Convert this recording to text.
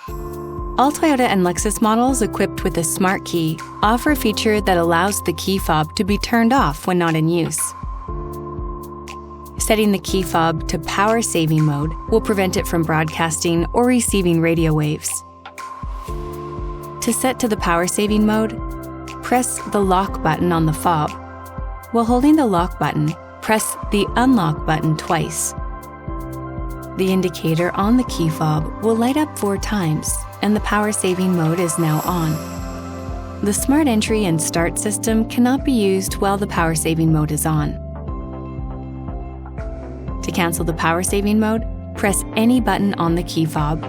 All Toyota and Lexus models equipped with a smart key offer a feature that allows the key fob to be turned off when not in use. Setting the key fob to power saving mode will prevent it from broadcasting or receiving radio waves. To set to the power saving mode, press the lock button on the fob. While holding the lock button, press the unlock button twice. The indicator on the key fob will light up 4 times, and the power saving mode is now on. The smart entry and start system cannot be used while the power saving mode is on. To cancel the power saving mode, press any button on the key fob